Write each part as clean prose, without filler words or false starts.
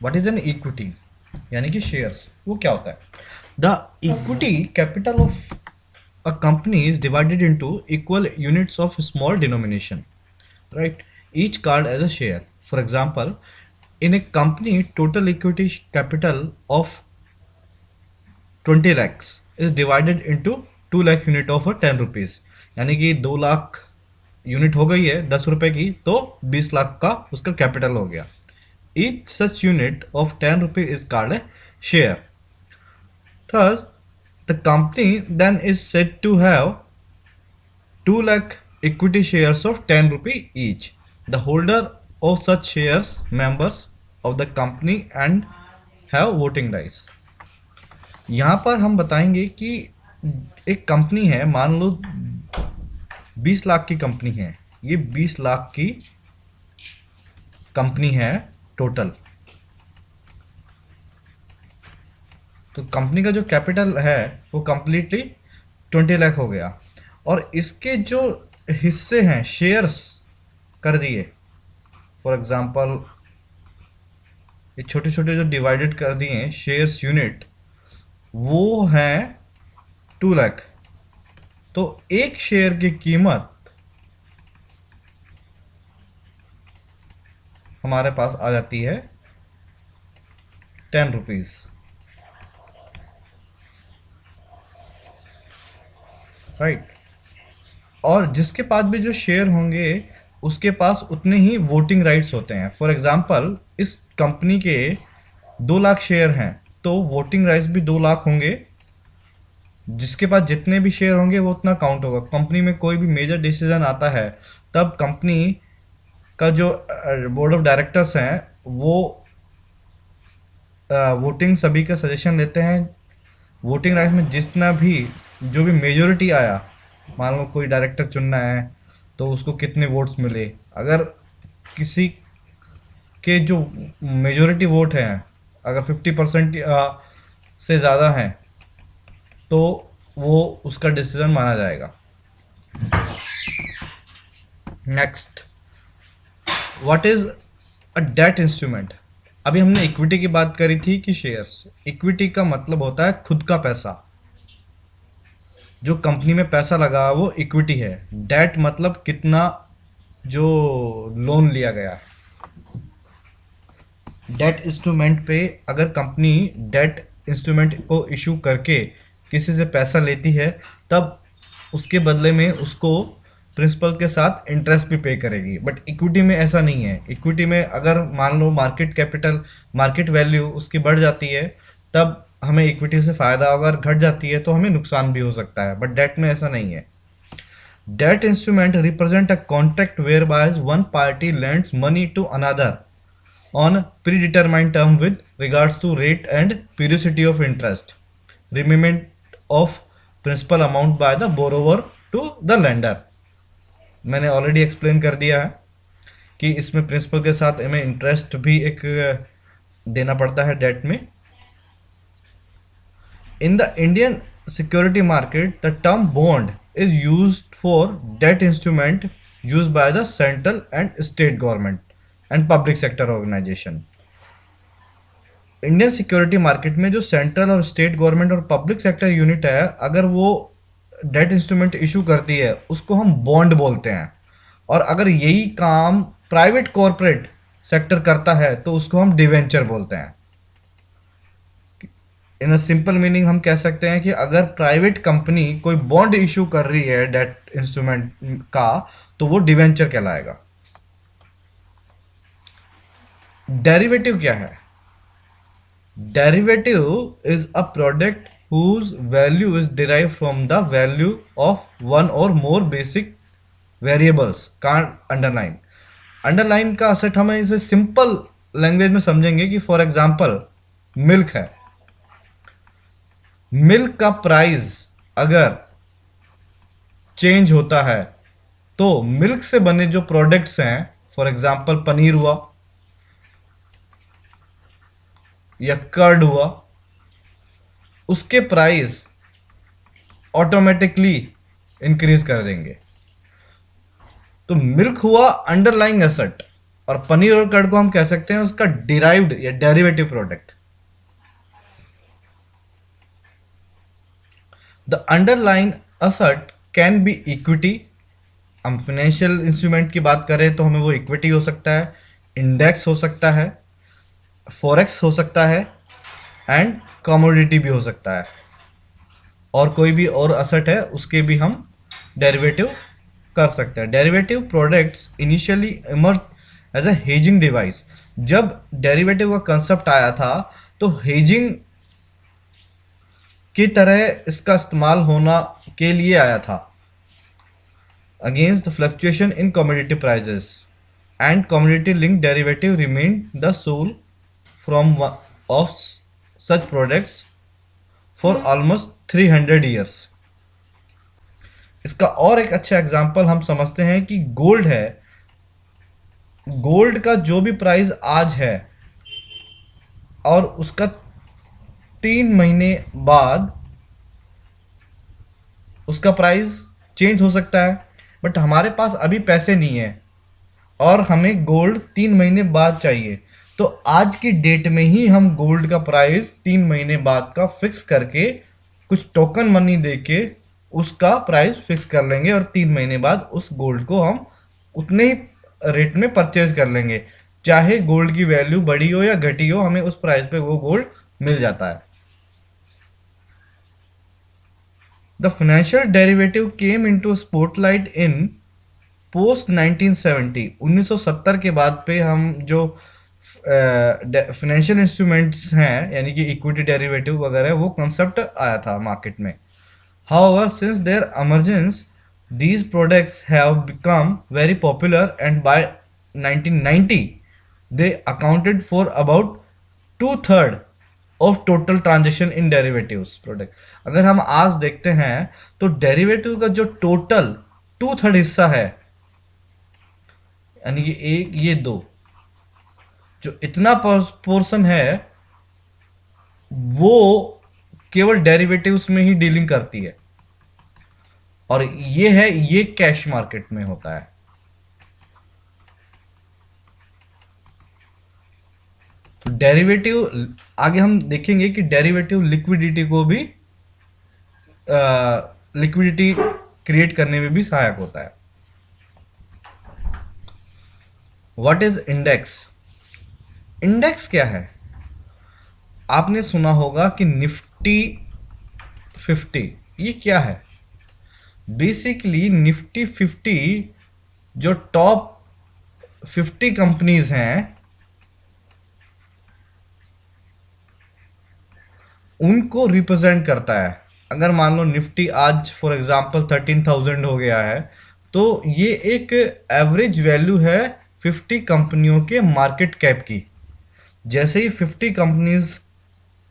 What is an equity, यानी कि shares, वो क्या होता है? The equity capital of a company is divided into equal units of small denomination, right? Each card as a share. For example, in a company, total equity capital of 20 lakhs is divided into 2 lakh unit of a 10 rupees, यानी कि 2 lakh unit हो गई है 10 रुपए की, तो 20 लाख का उसका कैपिटल हो गया. Each such unit of 10 rupee is called a share. Thus, the company then is said to have 2 lakh equity shares of 10 rupee each. The holder of such shares members of the company and have voting rights. यहाँ पर हम बताएंगे कि एक company है, मान लो 20 लाख की company है, ये 20 लाख की कंपनी है टोटल. तो कंपनी का जो कैपिटल है वो कंप्लीटली 20 लाख हो गया, और इसके जो हिस्से हैं शेयर्स कर दिए. फॉर एग्जांपल ये छोटे छोटे जो डिवाइडेड कर दिए हैं शेयर्स यूनिट, वो हैं 2 लाख. तो एक शेयर की कीमत हमारे पास आ जाती है 10 रुपीज. राइट. और जिसके पास भी जो शेयर होंगे उसके पास उतने ही वोटिंग राइट्स होते हैं. फॉर एग्जांपल इस कंपनी के 2 लाख शेयर हैं, तो वोटिंग राइट्स भी 2 लाख होंगे. जिसके पास जितने भी शेयर होंगे वो उतना काउंट होगा. कंपनी में कोई भी मेजर डिसीजन आता है तब कंपनी का जो बोर्ड ऑफ डायरेक्टर्स हैं वो वोटिंग सभी का सजेशन लेते हैं. वोटिंग राइट्स में जितना भी जो भी मेजोरिटी आया, मान लो कोई डायरेक्टर चुनना है तो उसको कितने वोट्स मिले, अगर किसी के जो मेजोरिटी वोट हैं अगर 50% से ज़्यादा हैं तो वो उसका डिसीजन माना जाएगा. Next, what is a debt instrument. अभी हमने इक्विटी की बात करी थी कि शेयर्स. इक्विटी का मतलब होता है खुद का पैसा, जो कंपनी में पैसा लगा वो इक्विटी है. डेट मतलब कितना जो लोन लिया गया है. डेट इंस्ट्रूमेंट पे अगर कंपनी डेट इंस्ट्रूमेंट को इशू करके किसी से पैसा लेती है तब उसके बदले में उसको प्रिंसिपल के साथ इंटरेस्ट भी पे करेगी. बट इक्विटी में ऐसा नहीं है. इक्विटी में अगर मान लो मार्केट कैपिटल, मार्केट वैल्यू उसकी बढ़ जाती है तब हमें इक्विटी से फ़ायदा होगा, अगर घट जाती है तो हमें नुकसान भी हो सकता है. बट डेट में ऐसा नहीं है. Debt instrument represent a contract whereby one party lends money to another on predetermined term with regards to rate and periodicity of interest, repayment of principal amount by the borrower to the lender. मैंने already explain कर दिया है कि इसमें principal के साथ हमें interest भी एक देना पड़ता है डेट में. In the Indian security market the term bond is used for debt instrument used by the central and state government and public sector organisation. Indian security market में जो सेंट्रल और स्टेट गवर्नमेंट और public sector unit है, अगर वो debt instrument issue करती है उसको हम बॉन्ड बोलते हैं. और अगर यही काम प्राइवेट कॉरपोरेट सेक्टर करता है तो उसको हम डिवेंचर बोलते हैं. इन अ सिंपल मीनिंग हम कह सकते हैं कि अगर प्राइवेट कंपनी कोई बॉन्ड इशू कर रही है डेट इंस्ट्रूमेंट का तो वो डिवेंचर कहलाएगा. डेरिवेटिव क्या है? Derivative is a product whose value is derived from the value of one or more basic variables. can't underline. Underline का असेट हमें इसे सिंपल लैंग्वेज में समझेंगे कि फॉर एग्जांपल मिल्क है. मिल्क का प्राइस अगर चेंज होता है तो मिल्क से बने जो प्रोडक्ट्स हैं, फॉर एग्जांपल पनीर हुआ या कर्ड हुआ, उसके प्राइस ऑटोमेटिकली इंक्रीज कर देंगे. तो मिल्क हुआ अंडरलाइंग एसेट, और पनीर और कर्ड को हम कह सकते हैं उसका डिराइव्ड या derivative product. The underline assert can be equity. हम फाइनेंशियल इंस्ट्रूमेंट की बात करें तो हमें वो इक्विटी हो सकता है, इंडेक्स हो सकता है, फॉरेक्स हो सकता है, एंड कमोडिटी भी हो सकता है, और कोई भी और असेट है उसके भी हम डेरिवेटिव कर सकते हैं। Derivative products initially emerge as a hedging device. जब डेरिवेटिव का कंसेप्ट आया था तो हेजिंग की तरह इसका इस्तेमाल होना के लिए आया था against the fluctuation in commodity prices, and commodity link derivative remain the sole from of such products for almost 300 years. इसका और एक अच्छा एग्जांपल हम समझते हैं कि गोल्ड है। गोल्ड का जो भी प्राइस आज है और उसका 3 महीने बाद उसका प्राइस चेंज हो सकता है, बट हमारे पास अभी पैसे नहीं है और हमें गोल्ड 3 महीने बाद चाहिए, तो आज की डेट में ही हम गोल्ड का प्राइस 3 महीने बाद का फिक्स करके कुछ टोकन मनी देके उसका प्राइस फिक्स कर लेंगे और 3 महीने बाद उस गोल्ड को हम उतने ही रेट में परचेज कर लेंगे। चाहे गोल्ड की वैल्यू बढ़ी हो या घटी हो, हमें उस प्राइस पे वो गोल्ड मिल जाता है। The financial derivative came into spotlight in post 1970। 1970 के बाद पे हम जो फाइनेंशियल इंस्ट्रूमेंट्स हैं यानी कि इक्विटी डेरिवेटिव वगैरह वो कंसेप्ट आया था मार्केट में। However, since their emergence, these products have become very popular, and by 1990, they accounted for about two-third of total transaction in derivatives product। अगर हम आज देखते हैं तो डेरिवेटिव का जो टोटल 2/3 हिस्सा है, यानी कि एक ये दो, जो इतना पोर्शन है वो केवल डेरिवेटिव्स में ही डीलिंग करती है, और ये है ये कैश मार्केट में होता है। तो डेरिवेटिव आगे हम देखेंगे कि डेरिवेटिव लिक्विडिटी को भी लिक्विडिटी क्रिएट करने में भी सहायक होता है। What is index? इंडेक्स क्या है? आपने सुना होगा कि निफ्टी 50, ये क्या है? बेसिकली निफ्टी 50 जो टॉप 50 कंपनीज हैं उनको रिप्रेजेंट करता है। अगर मान लो निफ्टी आज फॉर एग्जांपल 13,000 हो गया है, तो ये एक एवरेज वैल्यू है 50 कंपनियों के मार्केट कैप की। जैसे ही 50 कंपनीज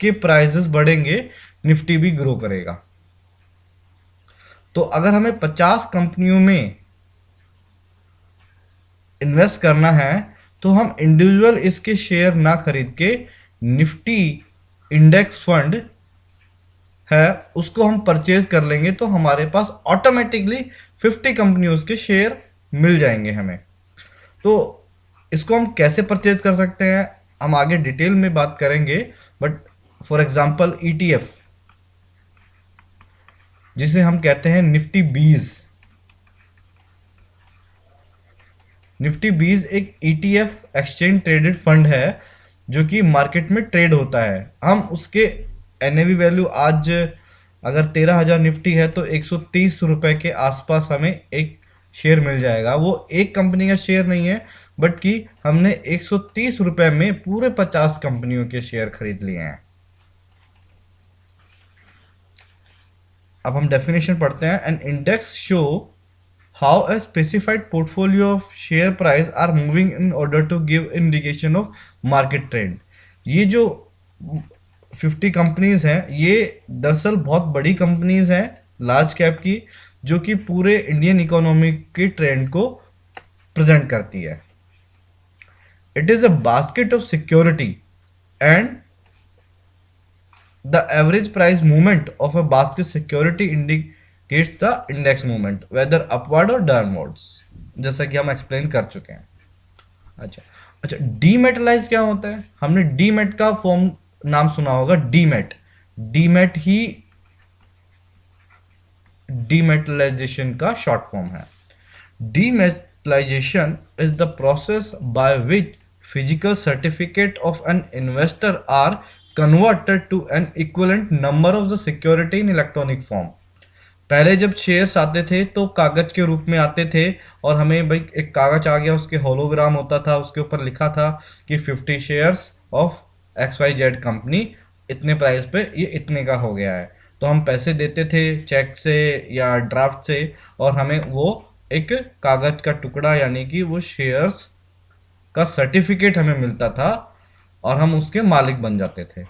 के प्राइसेस बढ़ेंगे निफ्टी भी ग्रो करेगा। तो अगर हमें 50 कंपनियों में इन्वेस्ट करना है तो हम इंडिविजुअल इसके शेयर ना खरीद के निफ्टी इंडेक्स फंड है उसको हम परचेज कर लेंगे, तो हमारे पास ऑटोमेटिकली 50 कंपनियों के शेयर मिल जाएंगे हमें। तो इसको हम कैसे परचेज कर सकते हैं हम आगे डिटेल में बात करेंगे, बट फॉर एग्जांपल ईटीएफ जिसे हम कहते हैं निफ्टी बीज। निफ्टी बीज एक ईटीएफ एक्सचेंज ट्रेडेड फंड है जो कि मार्केट में ट्रेड होता है। हम उसके एनएवी वैल्यू आज अगर 13,000 निफ्टी है तो 130 रुपए के आसपास हमें एक शेयर मिल जाएगा। वो एक कंपनी का शेयर नहीं है, बट कि हमने 130 रुपए में पूरे 50 कंपनियों के शेयर खरीद लिए हैं। अब हम डेफिनेशन पढ़ते हैं। An index show how a specified portfolio of share price are moving in order to give indication of market trend। ये जो 50 कंपनीज हैं ये दरअसल बहुत बड़ी कंपनीज हैं लार्ज कैप की, जो कि पूरे इंडियन इकोनॉमी के ट्रेंड को प्रेजेंट करती है। It is a basket of security and the average price movement of a basket security indicates the index movement whether upward or downwards, जैसा कि हम एक्सप्लेन कर चुके हैं। अच्छा। अच्छा, डीमेटलाइज क्या होता है? हमने डीमेट का फॉर्म नाम सुना होगा, डीमेट। डीमेट ही डीमेटलाइजेशन का शॉर्ट फॉर्म है। Dematerialization is the process by which physical certificate of an investor are converted to an equivalent number of the security in electronic form. पहले जब शेयर्स आते थे तो कागज के रूप में आते थे, और हमें भाई एक कागज आ गया, उसके होलोग्राम होता था, उसके ऊपर लिखा था कि 50 shares of X Y Z company इतने प्राइस पे ये इतने का हो गया है। तो हम पैसे देते थे चेक से या ड्राफ्ट से, और हमें वो एक कागज का टुकड़ा यानी कि वो शेयर्स का सर्टिफिकेट हमें मिलता था, और हम उसके मालिक बन जाते थे।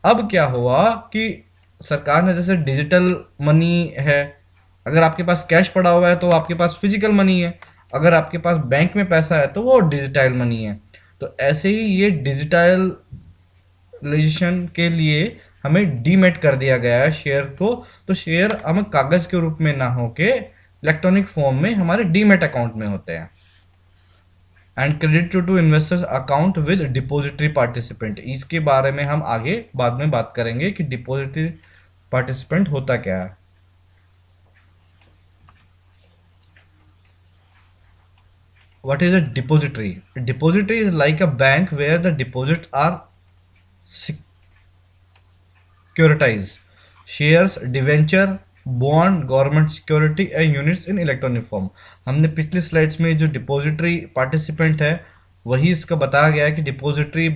अब क्या हुआ कि सरकार ने जैसे डिजिटल मनी है, अगर आपके पास कैश पड़ा हुआ है तो आपके पास फिजिकल मनी है, अगर आपके पास बैंक में पैसा है तो वो डिजिटल मनी है। तो ऐसे ही ये डिजिटलाइजेशन के लिए हमें डीमेट कर दिया गया है शेयर को। तो शेयर हमें कागज के रूप में ना होके इलेक्ट्रॉनिक फॉर्म में हमारे डीमेट अकाउंट में होते हैं। And credit to investors account with depository participant, इसके बारे में हम आगे बाद में बात करेंगे कि डिपॉजिटरी पार्टिसिपेंट होता क्या है। What is a depository? A depository is like a bank where the deposits are securitized. Shares, debenture, bond, government security and units in electronic form. हमने पिछली स्लाइड्स में जो डिपॉजिटरी पार्टिसिपेंट है वही इसका बताया गया है कि डिपॉजिटरी